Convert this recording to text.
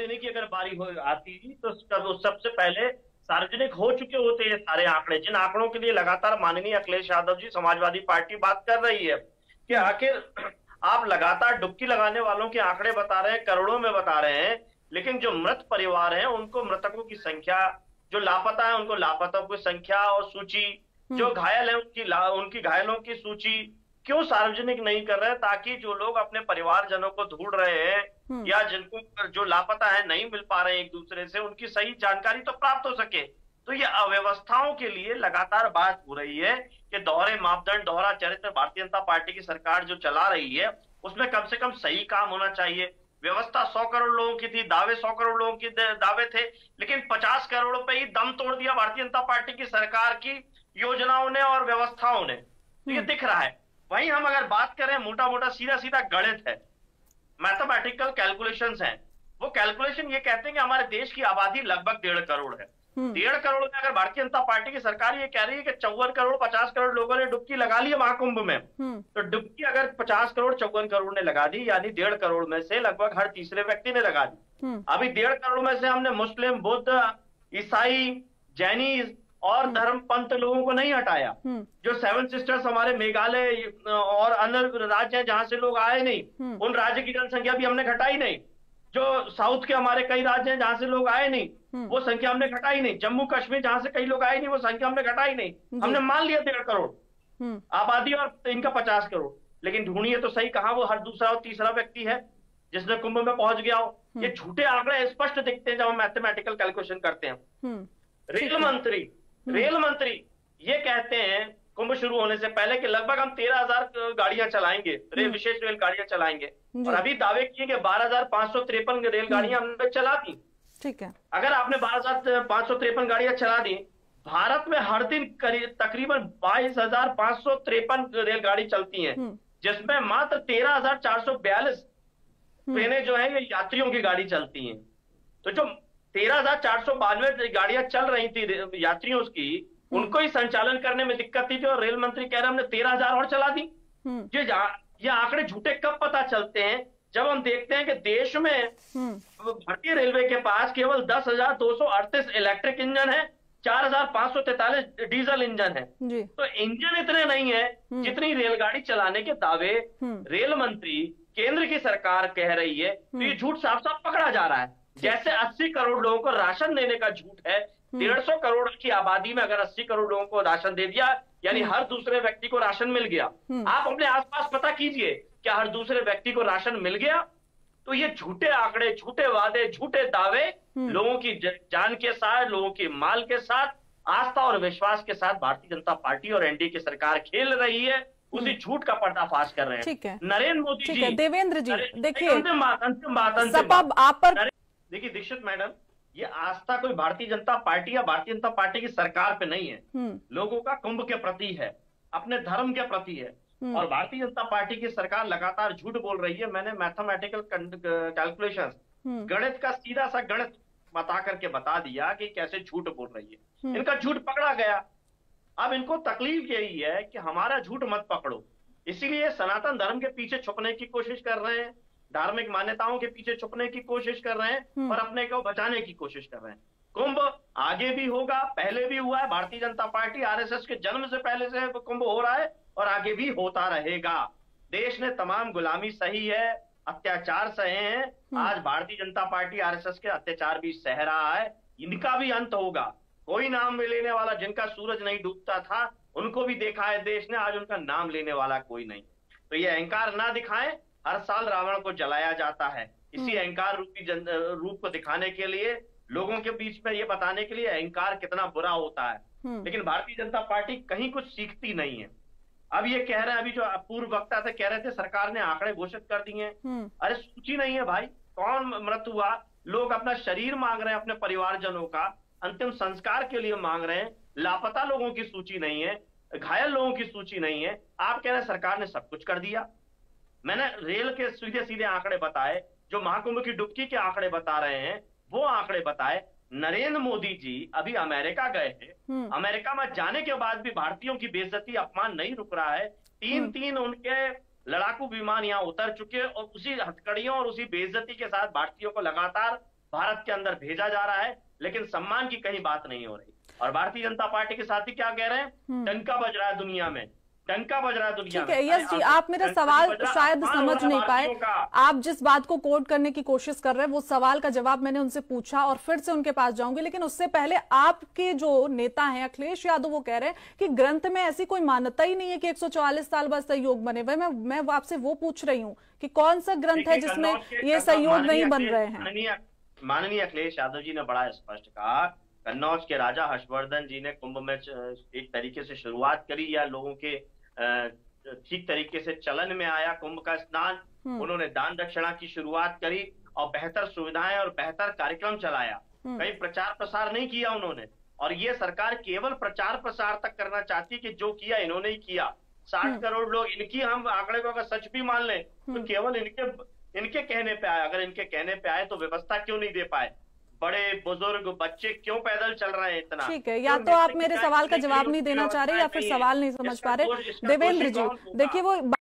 देने की अगर बारी हो आती तो सबसे पहले सार्वजनिक हो चुके होते हैं सारे आंकड़े, जिन आंकड़ों के लिए लगातार माननीय अखिलेश यादव जी समाजवादी पार्टी बात कर रही है कि हम्म। आखिर आप लगातार डुबकी लगाने वालों के आंकड़े बता रहे हैं, करोड़ों में बता रहे हैं, लेकिन जो मृत परिवार हैं उनको मृतकों की संख्या, जो लापता है उनको लापतों की संख्या और सूची, हम्म। जो घायल है उनकी घायलों की सूची क्यों सार्वजनिक नहीं कर रहे, ताकि जो लोग अपने परिवारजनों को ढूंढ रहे हैं हम्म। या जिनको जो लापता है नहीं मिल पा रहे हैं एक दूसरे से, उनकी सही जानकारी तो प्राप्त हो सके। तो ये अव्यवस्थाओं के लिए लगातार बात हो रही है कि दोहरे मापदंड, दोहरा चरित्र भारतीय जनता पार्टी की सरकार जो चला रही है उसमें कम से कम सही काम होना चाहिए। व्यवस्था 100 करोड़ लोगों की थी, दावे 100 करोड़ लोगों के दावे थे, लेकिन 50 करोड़ पे ही दम तोड़ दिया भारतीय जनता पार्टी की सरकार की योजनाओं ने और व्यवस्थाओं ने। तो ये हम्म। दिख रहा है। वहीं हम अगर बात करें, मोटा मोटा सीधा सीधा गणित है, मैथमेटिकल कैलकुलेशंस हैं। वो कैलकुलेशन ये कहते हैं कि हमारे देश की आबादी लगभग 1.5 करोड़ है। हम्म। 1.5 करोड़ में अगर भारतीय जनता पार्टी की सरकार ये कह रही है कि 54 करोड़ 50 करोड़ लोगों ने डुबकी लगा ली है महाकुंभ में, हम्म। तो डुबकी अगर 50 करोड़ 54 करोड़ ने लगा दी, यानी 1.5 करोड़ में से लगभग हर तीसरे व्यक्ति ने लगा दी। हम्म। अभी 1.5 करोड़ में से हमने मुस्लिम, बुद्ध, ईसाई, जैनीज और हम्म। धर्मपंथ लोगों को नहीं हटाया। हम्म। जो 7 सिस्टर्स हमारे मेघालय और अन्य राज्य हैं जहां से लोग आए नहीं, हम्म। उन राज्य की जनसंख्या भी हमने घटाई नहीं। जो साउथ के हमारे कई राज्य हैं जहां से लोग आए नहीं, हम्म। वो संख्या हमने घटाई नहीं। जम्मू कश्मीर जहां से कई लोग आए नहीं, वो संख्या हमने घटाई नहीं। जी। हमने मान लिया 1.5 करोड़ हम्म। आबादी और इनका 50 करोड़। लेकिन ढूंढिए तो सही, कहां वो हर दूसरा और तीसरा व्यक्ति है जिसने कुंभ में पहुंच गया हो। ये हम्म। झूठे आंकड़े स्पष्ट दिखते हैं जब हम मैथमेटिकल कैलकुलेशन करते हैं। हम्म। रेल ठीक है। मंत्री हम्म। रेल मंत्री ये कहते हैं कुंभ शुरू होने से पहले कि लगभग हम 13,000 गाड़ियां चलाएंगे, हम्म। विशेष रेलगाड़ियां चलाएंगे। और जी। अभी दावे किए कि 12,553 हम्म। रेलगाड़ियां हमने चला दी। ठीक है। अगर आपने 12,553 गाड़ियां चला दी, भारत में हर दिन तकरीबन 22,553 रेलगाड़ी चलती हैं, हम्म। जिसमें मात्र 13,442 हम्म। ट्रेनें जो है ये यात्रियों की गाड़ी चलती हैं। तो जो 13,492 गाड़ियां चल रही थी यात्रियों की, हम्म। उनको ही संचालन करने में दिक्कत थी, और रेल मंत्री कह रहे हमने 13,000 और चला दी। हम्म। ये आंकड़े झूठे कब पता चलते हैं? जब हम देखते हैं कि देश में हम्म। भारतीय रेलवे के पास केवल 10,238 इलेक्ट्रिक इंजन है, 4,543 डीजल इंजन है। जी। तो इंजन इतने नहीं है हम्म। जितनी रेलगाड़ी चलाने के दावे हम्म। रेल मंत्री, केंद्र की सरकार कह रही है। तो ये झूठ साफ साफ पकड़ा जा रहा है। जैसे 80 करोड़ लोगों को राशन देने का झूठ है, 150 करोड़ की आबादी में अगर 80 करोड़ लोगों को राशन दे दिया, यानी हर दूसरे व्यक्ति को राशन मिल गया। आप अपने आसपास पता कीजिए, क्या हर दूसरे व्यक्ति को राशन मिल गया? तो ये झूठे आंकड़े, झूठे वादे, झूठे दावे लोगों की जान के साथ, लोगों की माल के साथ, आस्था और विश्वास के साथ भारतीय जनता पार्टी और एनडीए की सरकार खेल रही है। उसी झूठ का पर्दाफाश कर रहे हैं। ठीक है। नरेंद्र मोदी ठीक जी, है देवेंद्र जी, देखिए अंतिम बात सपा आप पर। देखिए दीक्षित मैडम, ये आस्था कोई भारतीय जनता पार्टी या भारतीय जनता पार्टी की सरकार पे नहीं है, लोगों का कुंभ के प्रति है, अपने धर्म के प्रति है। और भारतीय जनता पार्टी की सरकार लगातार झूठ बोल रही है। मैंने मैथमेटिकल कैलकुलेशंस, गणित का सीधा सा गणित बता करके बता दिया कि कैसे झूठ बोल रही है। इनका झूठ पकड़ा गया। अब इनको तकलीफ यही है कि हमारा झूठ मत पकड़ो, इसीलिए सनातन धर्म के पीछे छुपने की कोशिश कर रहे हैं, धार्मिक मान्यताओं के पीछे छुपने की कोशिश कर रहे हैं और अपने को बचाने की कोशिश कर रहे हैं। कुंभ आगे भी होगा, पहले भी हुआ है। भारतीय जनता पार्टी आरएसएस के जन्म से पहले से कुंभ हो रहा है और आगे भी होता रहेगा। देश ने तमाम गुलामी सही है, अत्याचार सहे हैं। आज भारतीय जनता पार्टी आरएसएस के अत्याचार भी सह रहा है, इनका भी अंत होगा। कोई नाम लेने वाला, जिनका सूरज नहीं डूबता था उनको भी देखा है देश ने, आज उनका नाम लेने वाला कोई नहीं। तो ये अहंकार ना दिखाएं। हर साल रावण को जलाया जाता है, इसी अहंकार रूपी रूप को दिखाने के लिए, लोगों के बीच में ये बताने के लिए अहंकार कितना बुरा होता है। लेकिन भारतीय जनता पार्टी कहीं कुछ सीखती नहीं है। अब ये कह रहे हैं, अभी जो पूर्व वक्ता थे कह रहे थे सरकार ने आंकड़े घोषित कर दिए हैं। अरे सूची नहीं है भाई, कौन मृत हुआ, लोग अपना शरीर मांग रहे हैं, अपने परिवारजनों का अंतिम संस्कार के लिए मांग रहे हैं। लापता लोगों की सूची नहीं है, घायल लोगों की सूची नहीं है। आप कह रहे हैं सरकार ने सब कुछ कर दिया। मैंने रेल के सीधे सीधे आंकड़े बताए, जो महाकुंभ की डुबकी के आंकड़े बता रहे हैं वो आंकड़े बताए। नरेंद्र मोदी जी अभी अमेरिका गए हैं, अमेरिका में जाने के बाद भी भारतीयों की बेइज्जती, अपमान नहीं रुक रहा है। तीन उनके लड़ाकू विमान यहाँ उतर चुके और उसी हथकड़ियों और उसी बेइज्जती के साथ भारतीयों को लगातार भारत के अंदर भेजा जा रहा है, लेकिन सम्मान की कहीं बात नहीं हो रही। और भारतीय जनता पार्टी के साथी क्या कह रहे हैं, डंका बज रहा है दुनिया में, डंका बज रहा है दुनिया में। ठीक है यश जी, आप मेरा सवाल शायद समझ नहीं पाए। आप जिस बात को कोट करने की कोशिश कर रहे हैं वो सवाल का जवाब मैंने उनसे पूछा और फिर से उनके पास जाऊंगी, लेकिन उससे पहले आपके जो नेता हैं अखिलेश यादव वो कह रहे हैं कि ग्रंथ में ऐसी कोई मान्यता ही नहीं है कि 144 साल बाद सहयोग बने हुए। मैं आपसे वो पूछ रही हूँ कि कौन सा ग्रंथ है जिसमें ये सहयोग नहीं बन रहे हैं। माननीय अखिलेश यादव जी ने बड़ा स्पष्ट कहा, कन्नौज के राजा हर्षवर्धन जी ने कुंभ में एक तरीके से शुरुआत करी, या लोगों के ठीक तरीके से चलन में आया कुंभ का स्नान। उन्होंने दान दक्षिणा की शुरुआत करी और बेहतर सुविधाएं और बेहतर कार्यक्रम चलाया। कहीं प्रचार प्रसार नहीं किया उन्होंने। और ये सरकार केवल प्रचार प्रसार तक करना चाहती है कि जो किया इन्होंने ही किया। 60 करोड़ लोग, इनकी हम आंकड़े को अगर सच भी मान लें तो केवल इनके कहने पे आए। अगर इनके कहने पे आए तो व्यवस्था क्यों नहीं दे पाए? बड़े बुजुर्ग बच्चे क्यों पैदल चल रहे हैं इतना? ठीक है, या तो आप मेरे सवाल का जवाब नहीं देना चाह रहे या फिर सवाल नहीं समझ पा रहे। देवेंद्र जी देखिए, वो